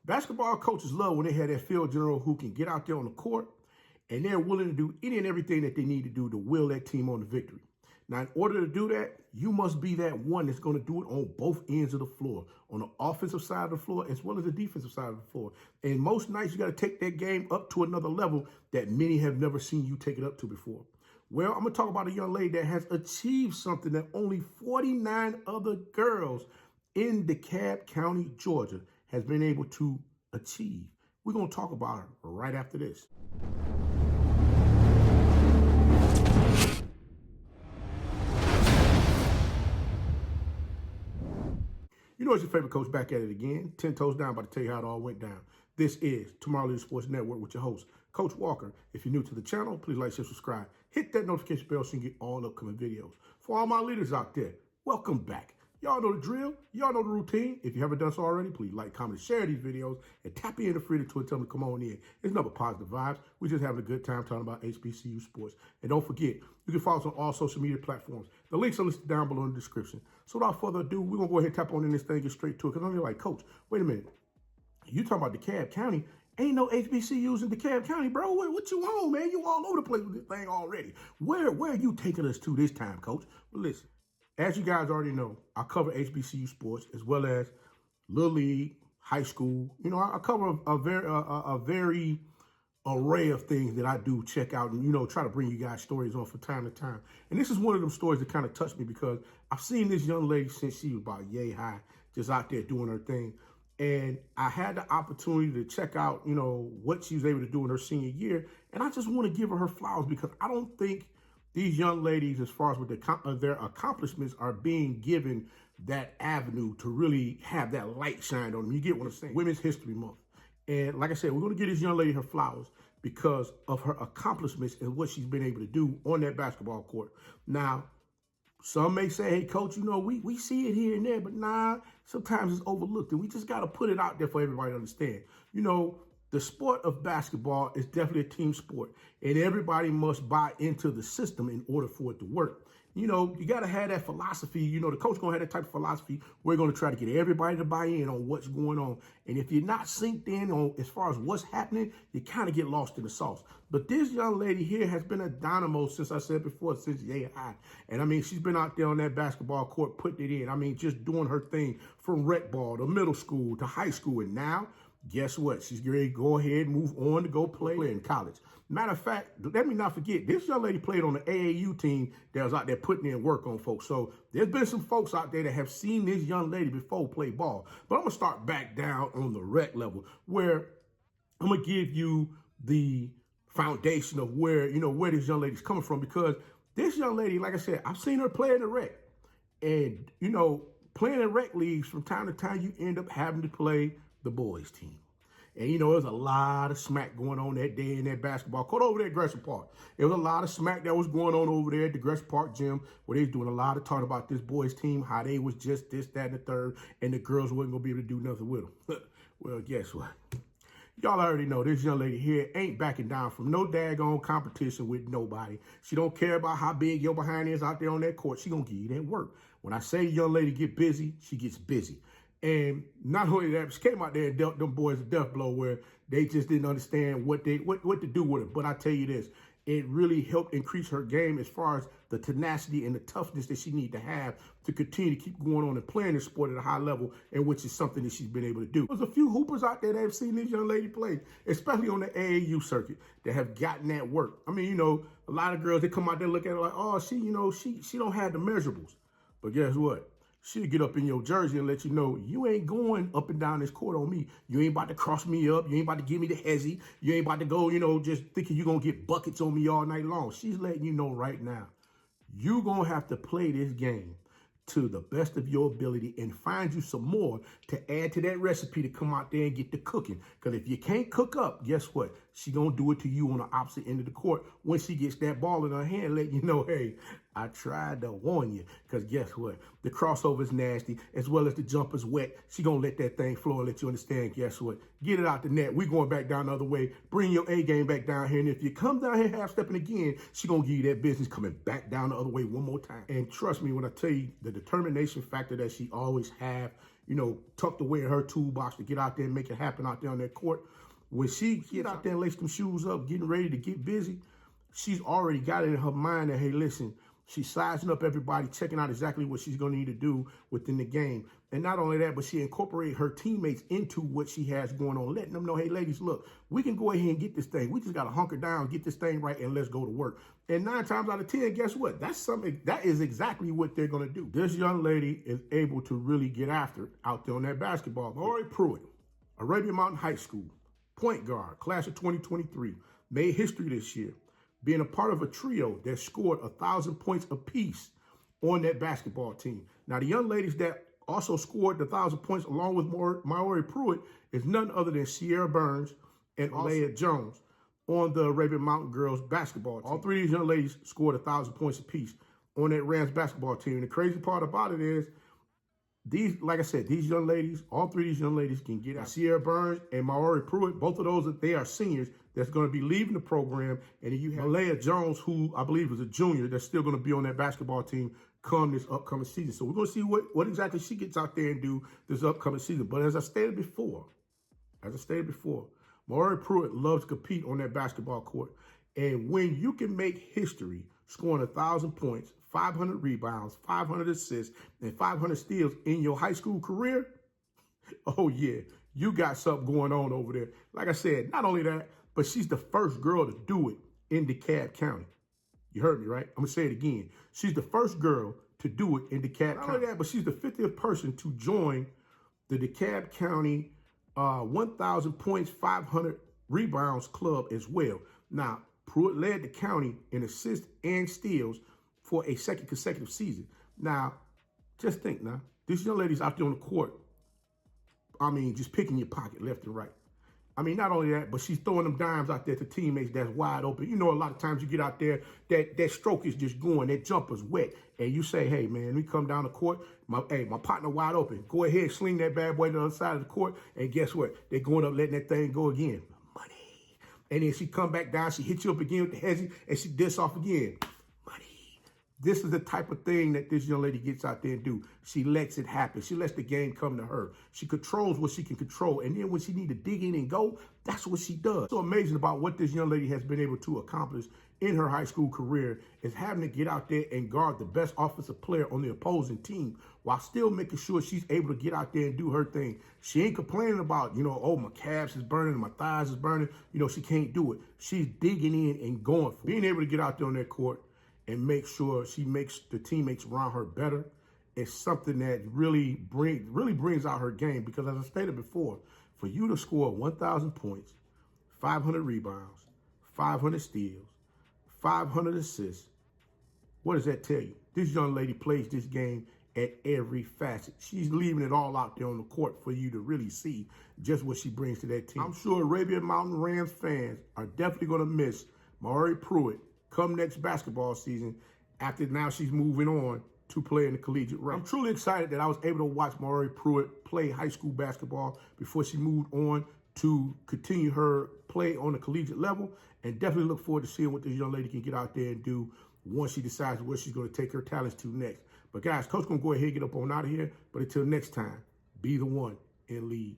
Basketball coaches love when they have that field general who can get out there on the court and they're willing to do any and everything that they need to do to will that team on to victory. Now, in order to do that, you must be that one that's going to do it on both ends of the floor, on the offensive side of the floor as well as the defensive side of the floor. And most nights, you got to take that game up to another level that many have never seen you take it up to before. Well, I'm going to talk about a young lady that has achieved something that only 49 other girls in DeKalb County, Georgia, has been able to achieve. We're going to talk about her right after this. You know, it's your favorite coach back at it again. 10 toes down, about to tell you how it all went down. This is Tomorrow Leader Sports Network with your host, Coach Walker. If you're new to the channel, please like, share, subscribe. Hit that notification bell so you can get all upcoming videos. For all my leaders out there, welcome back. Y'all know the drill. Y'all know the routine. If you haven't done so already, please like, comment, share these videos, and tap in the free to Twitter. Tell them to come on in. It's another positive vibes. We're just having a good time talking about HBCU sports. And don't forget, you can follow us on all social media platforms. The links are listed down below in the description. So without further ado, we're going to go ahead and tap on in this thing and get straight to it. Because I'm like, Coach, wait a minute. You talking about DeKalb County? Ain't no HBCUs in DeKalb County, bro. What you on, man? You all over the place with this thing already. Where are you taking us to this time, Coach? Well, listen. As you guys already know, I cover HBCU sports as well as Little League, high school. You know, I cover a very array of things that I do check out and, you know, try to bring you guys stories on from time to time. And this is one of them stories that kind of touched me because I've seen this young lady since she was about yay high, just out there doing her thing. And I had the opportunity to check out, you know, what she was able to do in her senior year. And I just want to give her flowers because I don't think these young ladies, as far as with their accomplishments, are being given that avenue to really have that light shined on them. You get what I'm saying? Women's History Month. And like I said, we're going to give this young lady her flowers because of her accomplishments and what she's been able to do on that basketball court. Now, some may say, hey, Coach, you know, we see it here and there, but nah, sometimes it's overlooked. And we just got to put it out there for everybody to understand. You know, the sport of basketball is definitely a team sport, and everybody must buy into the system in order for it to work. You know, you got to have that philosophy. You know, the coach going to have that type of philosophy. We're going to try to get everybody to buy in on what's going on. And if you're not synced in on as far as what's happening, you kind of get lost in the sauce. But this young lady here has been a dynamo, since I said before, since yay high. And I mean, she's been out there on that basketball court putting it in. I mean, just doing her thing from rec ball to middle school to high school. And now, guess what? She's ready to go ahead and move on to go play in college. Matter of fact, let me not forget, this young lady played on the AAU team that was out there putting in work on folks. So there's been some folks out there that have seen this young lady before play ball. But I'm going to start back down on the rec level where I'm going to give you the foundation of where, you know, where this young lady's coming from. Because this young lady, like I said, I've seen her play in the rec. And, you know, playing in rec leagues, from time to time, you end up having to play the boys team. And, you know, there's a lot of smack going on that day in that basketball court over there at Gresham Park. There was a lot of smack that was going on over there at the Gresham Park gym where they was doing a lot of talking about this boys team, how they was just this, that, and the third, and the girls wasn't going to be able to do nothing with them. Well, guess what? Y'all already know this young lady here ain't backing down from no daggone competition with nobody. She don't care about how big your behind is out there on that court. She going to give you that work. When I say young lady get busy, she gets busy. And not only that, she came out there and dealt them boys a death blow where they just didn't understand what to do with it. But I tell you this, it really helped increase her game as far as the tenacity and the toughness that she need to have to continue to keep going on and playing this sport at a high level, and which is something that she's been able to do. There's a few hoopers out there that have seen this young lady play, especially on the AAU circuit, that have gotten that work. I mean, you know, a lot of girls, they come out there looking at her like, oh, she don't have the measurables. But guess what? She'll get up in your jersey and let you know you ain't going up and down this court on me. You ain't about to cross me up. You ain't about to give me the hezzy. You ain't about to go, you know, just thinking you're going to get buckets on me all night long. She's letting you know right now, you're going to have to play this game to the best of your ability and find you some more to add to that recipe to come out there and get the cooking. Because if you can't cook up, guess what? She going to do it to you on the opposite end of the court when she gets that ball in her hand, letting you know, hey, I tried to warn you. Because guess what? The crossover is nasty as well as the jumper's wet. She going to let that thing flow and let you understand, guess what? Get it out the net. We going back down the other way. Bring your A game back down here. And if you come down here half-stepping again, she going to give you that business coming back down the other way one more time. And trust me when I tell you the determination factor that she always have, tucked away in her toolbox to get out there and make it happen out there on that court. When she gets out there and lace them shoes up, getting ready to get busy, she's already got it in her mind that, hey, listen, she's sizing up everybody, checking out exactly what she's going to need to do within the game. And not only that, but she incorporated her teammates into what she has going on, letting them know, hey, ladies, look, we can go ahead and get this thing. We just got to hunker down, get this thing right, and let's go to work. And 9 times out of 10, guess what? That is exactly what they're going to do. This young lady is able to really get after it out there on that basketball. Myori Pruitt, Araibia Mountain High School, point guard, class of 2023, made history this year, being a part of a trio that scored 1,000 points apiece on that basketball team. Now, the young ladies that also scored the 1,000 points along with Myori Pruitt is none other than Sierra Burns and Leah Jones on the Araibia Mountain girls basketball team. All 3 of these young ladies scored 1,000 points apiece on that Rams basketball team. And the crazy part about it is, like I said, these young ladies, all 3 of these young ladies can get out. Sierra Burns and Myori Pruitt, both of those, they are seniors that's going to be leaving the program. And then you have Leah Jones, who I believe is a junior, that's still going to be on that basketball team come this upcoming season. So we're going to see what exactly she gets out there and do this upcoming season. But as I stated before, Myori Pruitt loves to compete on that basketball court. And when you can make history scoring 1,000 points, 500 rebounds, 500 assists, and 500 steals in your high school career, oh yeah, you got something going on over there. Like I said, not only that, but she's the first girl to do it in DeKalb County. You heard me, right? I'm going to say it again. She's the first girl to do it in DeKalb County. Not only that, but she's the 50th person to join the DeKalb County 1,000 points, 500 rebounds club as well. Now, Pruitt led the county in assists and steals for a second consecutive season. Now, just think now, these young ladies out there on the court, I mean, just picking your pocket left and right. I mean, not only that, but she's throwing them dimes out there to teammates that's wide open. You know, a lot of times you get out there, that stroke is just going, that jumper's wet. And you say, hey, man, we come down the court, my partner wide open. Go ahead, sling that bad boy to the other side of the court. And guess what? They're going up, letting that thing go again. Money. And then she come back down, she hits you up again with the hezzy, and she diss off again. Money. This is the type of thing that this young lady gets out there and do. She lets it happen. She lets the game come to her. She controls what she can control. And then when she need to dig in and go, that's what she does. So amazing about what this young lady has been able to accomplish in her high school career is having to get out there and guard the best offensive player on the opposing team while still making sure she's able to get out there and do her thing. She ain't complaining about, oh, my calves is burning, my thighs is burning. She can't do it. She's digging in and going for it. Being able to get out there on that court and make sure she makes the teammates around her better is something that really brings out her game. Because as I stated before, for you to score 1,000 points, 500 rebounds, 500 steals, 500 assists, what does that tell you? This young lady plays this game at every facet. She's leaving it all out there on the court for you to really see just what she brings to that team. I'm sure Araibia Mountain Rams fans are definitely going to miss Myori Pruitt come next basketball season after now she's moving on to play in the collegiate ranks. I'm truly excited that I was able to watch Myori Pruitt play high school basketball before she moved on to continue her play on the collegiate level, and definitely look forward to seeing what this young lady can get out there and do once she decides where she's going to take her talents to next. But guys, Coach going to go ahead and get up on out of here. But until next time, be the one and lead.